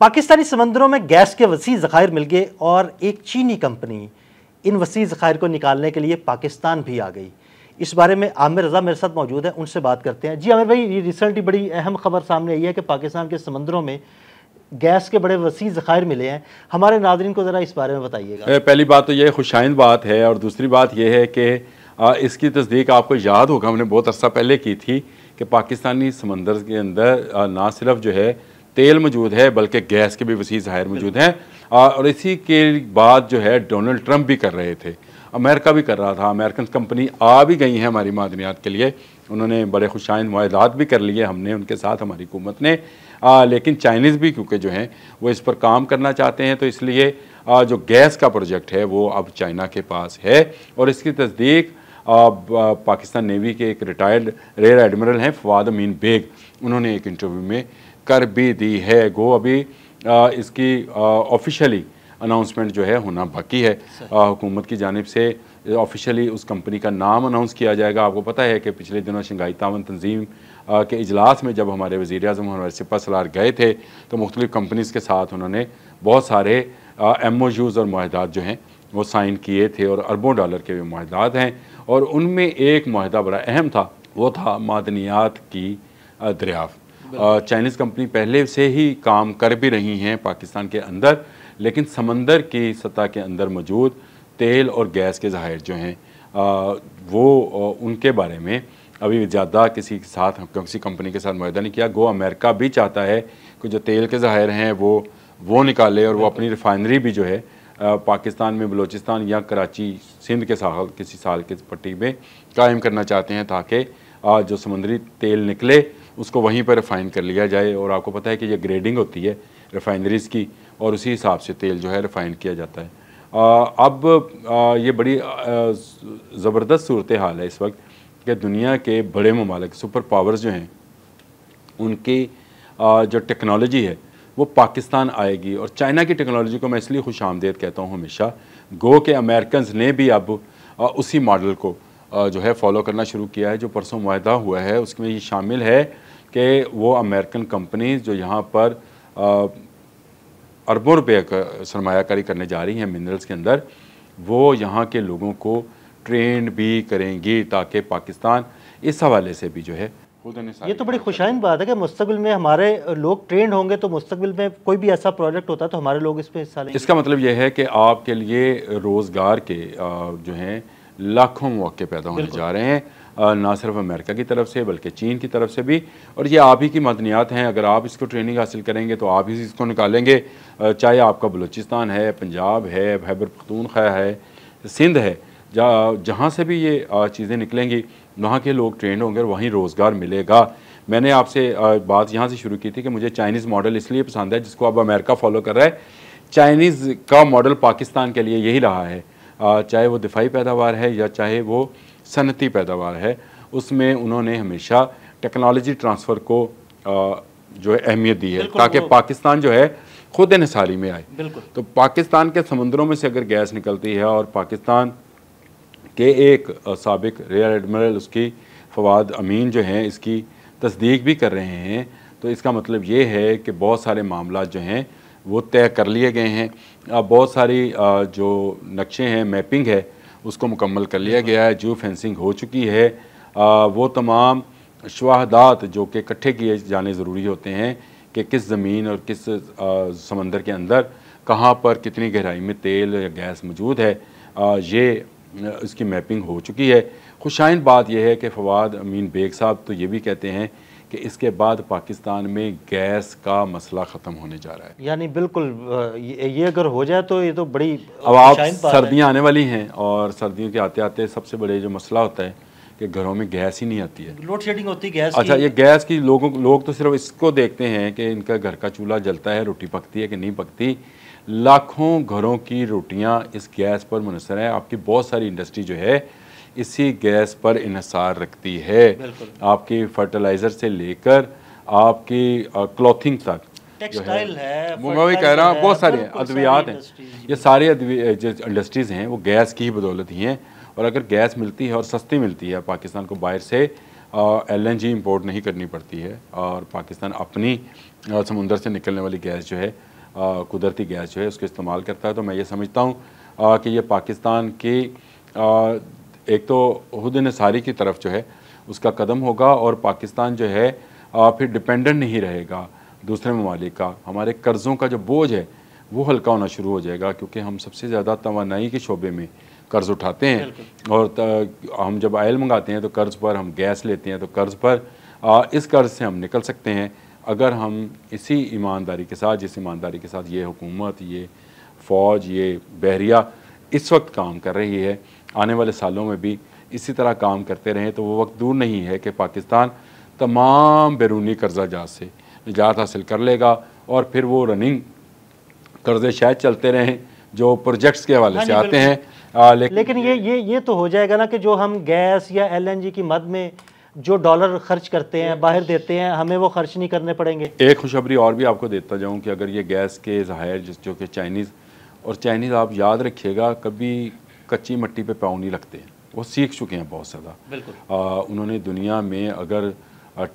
पाकिस्तानी समंदरों में गैस के वसी ज़खायर मिल गए और एक चीनी कंपनी इन वसी ज़खायर को निकालने के लिए पाकिस्तान भी आ गई। इस बारे में आमिर रज़ा मेरे साथ मौजूद है, उनसे बात करते हैं। जी आमिर भाई, ये रिसेंटली बड़ी अहम खबर सामने आई है कि पाकिस्तान के समंदरों में गैस के बड़े वसी ज़खायर मिले हैं। हमारे नाज़रीन को ज़रा इस बारे में बताइएगा। पहली बात तो ये खुशाइंद बात है और दूसरी बात यह है कि इसकी तस्दीक आपको याद होगा हमने बहुत अर्सा पहले की थी कि पाकिस्तानी समंदर के अंदर ना सिर्फ जो है तेल मौजूद है बल्कि गैस के भी वसी ज़खायर मौजूद हैं। और इसी के बाद जो है डोनाल्ड ट्रंप भी कर रहे थे, अमेरिका भी कर रहा था, अमेरिकन कंपनी आ भी गई हैं हमारी मादनियात के लिए, उन्होंने बड़े खुशाइंद मुआहदात भी कर लिए हमने उनके साथ, हमारी हुकूमत ने। लेकिन चाइनीज़ भी क्योंकि जो हैं वो इस पर काम करना चाहते हैं, तो इसलिए जो गैस का प्रोजेक्ट है वो अब चाइना के पास है। और इसकी तस्दीक पाकिस्तान नेवी के एक रिटायर्ड रेयर एडमिरल हैं फवाद अमीन बेग, उन्होंने एक इंटरव्यू में कर भी दी है। गो अभी इसकी ऑफिशियली अनाउंसमेंट जो है होना बाकी है। हुकूमत की जानिब से ऑफिशियली उस कंपनी का नाम अनाउंस किया जाएगा। आपको पता है कि पिछले दिनों शंघाई तावन तंजीम के इजलास में जब हमारे वज़ीर आज़म हमारे सिपह सलार गए थे तो मुख्तलिफ़ कंपनीज़ के साथ उन्होंने बहुत सारे MOUs और मुआहदात जो हैं वो साइन किए थे और अरबों डॉलर के भी मुआहदात हैं। और उनमें एक मुआहदा बड़ा अहम था, वो था मादनियात की दरियाफ़त। चाइनीज़ कंपनी पहले से ही काम कर भी रही हैं पाकिस्तान के अंदर, लेकिन समंदर की सतह के अंदर मौजूद तेल और गैस के ज़खायर जो हैं वो उनके बारे में अभी ज़्यादा किसी के साथ किसी कंपनी के साथ मुआहदा नहीं किया। गो अमेरिका भी चाहता है कि जो तेल के ज़खायर हैं वो निकाले और वो अपनी रिफाइनरी भी जो है पाकिस्तान में बलूचिस्तान या कराची सिंध के साथ किसी साल के पट्टी में कायम करना चाहते हैं ताकि जो समुद्री तेल निकले उसको वहीं पर रिफ़ाइन कर लिया जाए। और आपको पता है कि ये ग्रेडिंग होती है रिफाइनरीज़ की और उसी हिसाब से तेल जो है रिफ़ाइन किया जाता है। अब ये बड़ी ज़बरदस्त सूरत हाल है इस वक्त कि दुनिया के बड़े ममालिक सुपर पावर्स जो हैं उनकी जो टेक्नोलॉजी है वो पाकिस्तान आएगी। और चाइना की टेक्नोलॉजी को मैं इसलिए खुश आमदेद कहता हूँ हमेशा, गो के अमेरिकन ने भी अब उसी मॉडल को जो है फॉलो करना शुरू किया है। जो परसों मुआहदा हुआ है उसमें ये शामिल है कि वो अमेरिकन कंपनीज जो यहाँ पर अरबों रुपये का सरमायाकारी करने जा रही हैं मिनरल्स के अंदर, वो यहाँ के लोगों को ट्रेंड भी करेंगी ताकि पाकिस्तान इस हवाले से भी जो है। ये तो बड़ी खुशाइन बात है कि मुस्तकबिल में हमारे लोग ट्रेंड होंगे, तो मुस्तकबिल में कोई भी ऐसा प्रोजेक्ट होता है तो हमारे लोग इस पर हिस्सा लेंगे। इसका मतलब यह है कि आपके लिए रोज़गार के जो हैं लाखों मौके पैदा होने जा रहे हैं, ना सिर्फ अमेरिका की तरफ से बल्कि चीन की तरफ से भी। और ये आप ही की मदनियात हैं, अगर आप इसको ट्रेनिंग हासिल करेंगे तो आप ही इसको निकालेंगे। चाहे आपका बलूचिस्तान है, पंजाब है, खैबर पख्तूनख्वा है, सिंध है, जहाँ से भी ये चीज़ें निकलेंगी वहाँ के लोग ट्रेंड होंगे और वहीं रोज़गार मिलेगा। मैंने आपसे बात यहाँ से शुरू की थी कि मुझे चाइनीज़ मॉडल इसलिए पसंद है जिसको अब अमेरिका फॉलो कर रहा है। चाइनीज़ का मॉडल पाकिस्तान के लिए यही रहा है, चाहे वो दिफाई पैदावार है या चाहे वो सनती पैदावार है, उसमें उन्होंने हमेशा टेक्नोलॉजी ट्रांसफ़र को जो है अहमियत दी है ताकि पाकिस्तान जो है खुद इन्हिसारी में आए। तो पाकिस्तान के समुद्रों में से अगर गैस निकलती है और पाकिस्तान के एक साबिक रेयर एडमिरल उसकी फवाद अमीन जो हैं इसकी तस्दीक भी कर रहे हैं, तो इसका मतलब ये है कि बहुत सारे मामला जो हैं वो तय कर लिए गए हैं। बहुत सारी जो नक्शे हैं, मैपिंग है, उसको मुकम्मल कर लिया गया है, जियो फेंसिंग हो चुकी है। वो तमाम शवाहदात जो कि इकट्ठे किए जाने ज़रूरी होते हैं कि किस ज़मीन और किस समंदर के अंदर कहाँ पर कितनी गहराई में तेल या गैस मौजूद है, ये इसकी मैपिंग हो चुकी है। खुशाइन बात यह है कि फवाद अमीन बेग साहब तो ये भी कहते हैं कि इसके बाद पाकिस्तान में गैस का मसला ख़त्म होने जा रहा है। यानी बिल्कुल ये अगर हो जाए तो ये तो बड़ी। अब आप सर्दियाँ आने वाली हैं और सर्दियों के आते आते सबसे बड़े जो मसला होता है कि घरों में गैस ही नहीं आती है, लोड शेडिंग होती है गैस। अच्छा, ये गैस की लोग तो सिर्फ इसको देखते हैं कि इनका घर का चूल्हा जलता है, रोटी पकती है कि नहीं पकती। लाखों घरों की रोटियां इस गैस पर मुनसर है। आपकी बहुत सारी इंडस्ट्री जो है इसी गैस पर इन्हिसार रखती है, आपकी फर्टिलाइज़र से लेकर आपकी क्लॉथिंग तक, टेक्सटाइल है, वो मैं वही कह रहा हूँ, बहुत सारे अद्वियात हैं। ये सारी इंडस्ट्रीज़ हैं वो गैस की ही बदौलत ही हैं। और अगर गैस मिलती है और सस्ती मिलती है, पाकिस्तान को बाहर से LNG इंपोर्ट नहीं करनी पड़ती है और पाकिस्तान अपनी समुंदर से निकलने वाली गैस जो है कुदरती गैस जो है उसको इस्तेमाल करता है। तो मैं ये समझता हूँ कि ये पाकिस्तान की एक तो खुद इंसारी की तरफ जो है उसका कदम होगा, और पाकिस्तान जो है फिर डिपेंडेंट नहीं रहेगा दूसरे ममालिक का। हमारे कर्ज़ों का जो बोझ है वो हल्का होना शुरू हो जाएगा, क्योंकि हम सबसे ज़्यादा तवानाई के शोबे में कर्ज़ उठाते हैं, और हम जब आयल मंगाते हैं तो कर्ज़ पर, हम गैस लेते हैं तो कर्ज़ पर। इस कर्ज़ से हम निकल सकते हैं अगर हम इसी ईमानदारी के साथ, जिस ईमानदारी के साथ ये हुकूमत, ये फ़ौज, ये बहरिया इस वक्त काम कर रही है, आने वाले सालों में भी इसी तरह काम करते रहें, तो वो वक्त दूर नहीं है कि पाकिस्तान तमाम बैरूनी कर्जा जात से निजात हासिल कर लेगा, और फिर वो रनिंग कर्जे शायद चलते रहें जो प्रोजेक्ट्स के हवाले से आते हैं। लेकिन ये तो हो जाएगा ना कि जो हम गैस या एलएनजी की मद में जो डॉलर खर्च करते हैं, बाहर देते हैं, हमें वो खर्च नहीं करने पड़ेंगे। एक खुशखबरी और भी आपको देता जाऊं कि अगर ये गैस के ज़खायर जो कि चाइनीज़ आप याद रखिएगा कभी कच्ची मिट्टी पे पाँव नहीं लगते, वो सीख चुके हैं बहुत ज़्यादा। बिल्कुल उन्होंने दुनिया में अगर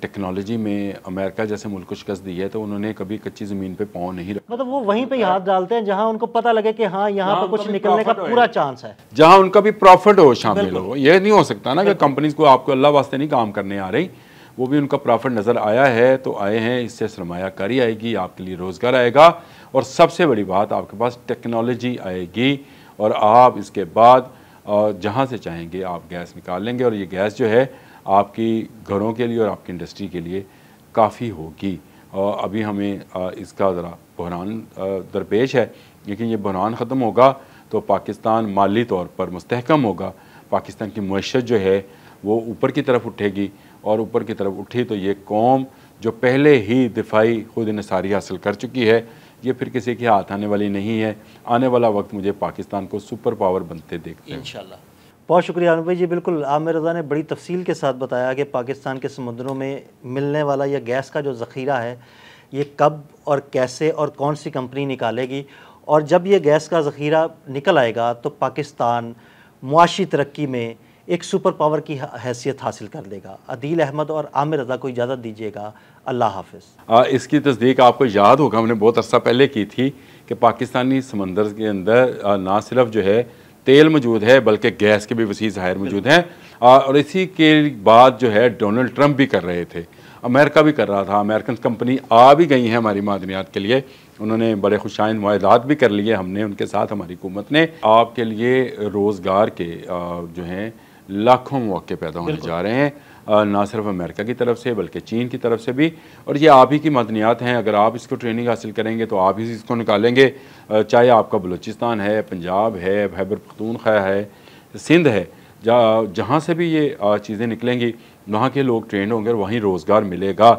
टेक्नोलॉजी में अमेरिका जैसे मुल्क को शिकस्त दी है तो उन्होंने कभी कच्ची ज़मीन पे पाँव नहीं रखा। मतलब वो वहीं पे ही हाथ डालते हैं जहां उनको पता लगे कि हाँ यहाँ पे कुछ निकलने का पूरा चांस है, जहां उनका भी प्रॉफिट हो शामिल हो। ये नहीं हो सकता ना कि कंपनीज को आपको अल्लाह वास्ते नहीं काम करने आ रही, वो भी उनका प्रॉफिट नज़र आया है तो आए हैं, इससे सरमायाकारी आएगी, आपके लिए रोज़गार आएगा, और सबसे बड़ी बात आपके पास टेक्नोलॉजी आएगी, और आप इसके बाद जहाँ से चाहेंगे आप गैस निकाल लेंगे, और ये गैस जो है आपकी घरों के लिए और आपकी इंडस्ट्री के लिए काफ़ी होगी। और अभी हमें इसका ज़रा बहरान दरपेश है, लेकिन ये बहरान ख़त्म होगा तो पाकिस्तान माली तौर पर मुस्तहकम होगा, पाकिस्तान की मईशत जो है वो ऊपर की तरफ उठेगी, और ऊपर की तरफ उठी तो ये कौम जो पहले ही दिफाई खुद इंसारी हासिल कर चुकी है, ये फिर किसी के हाथ आने वाली नहीं है। आने वाला वक्त मुझे पाकिस्तान को सुपर पावर बनते देखते हैं इंशाल्लाह। बहुत शुक्रिया आमिर भाई जी। बिल्कुल आमिर रज़ा ने बड़ी तफसील के साथ बताया कि पाकिस्तान के समुद्रों में मिलने वाला यह गैस का जो ज़ख़ीरा है ये कब और कैसे और कौन सी कंपनी निकालेगी, और जब ये गैस का ज़ख़ीरा निकल आएगा तो पाकिस्तान मुआशी तरक्की में एक सुपर पावर की हैसियत हासिल कर लेगा। अदील अहमद और आमिर रज़ा को इजाज़त दीजिएगा। अल्लाह हाफ़िज़। इसकी तस्दीक आपको याद होगा हमने बहुत अर्सा पहले की थी कि पाकिस्तानी समंदर के अंदर ना सिर्फ जो है तेल मौजूद है बल्कि गैस के भी वसी ज़खायर मौजूद हैं, और इसी के बाद जो है डोनाल्ड ट्रंप भी कर रहे थे, अमेरिका भी कर रहा था, अमेरिकन कंपनी आ भी गई हैं हमारी मादनियात के लिए, उन्होंने बड़े खुशाइंद मुआहदात भी कर लिए हमने उनके साथ, हमारी हुकूमत ने। आपके लिए रोज़गार के जो हैं लाखों मौके पैदा होने जा रहे हैं, ना सिर्फ अमेरिका की तरफ से बल्कि चीन की तरफ से भी, और ये आप ही की मदनियात हैं। अगर आप इसको ट्रेनिंग हासिल करेंगे तो आप ही इसको निकालेंगे, चाहे आपका बलूचिस्तान है, पंजाब है, खैबर पख्तूनख्वा है, सिंध है, जहाँ से भी ये चीज़ें निकलेंगी वहाँ के लोग ट्रेंड होंगे और वहीं रोज़गार मिलेगा।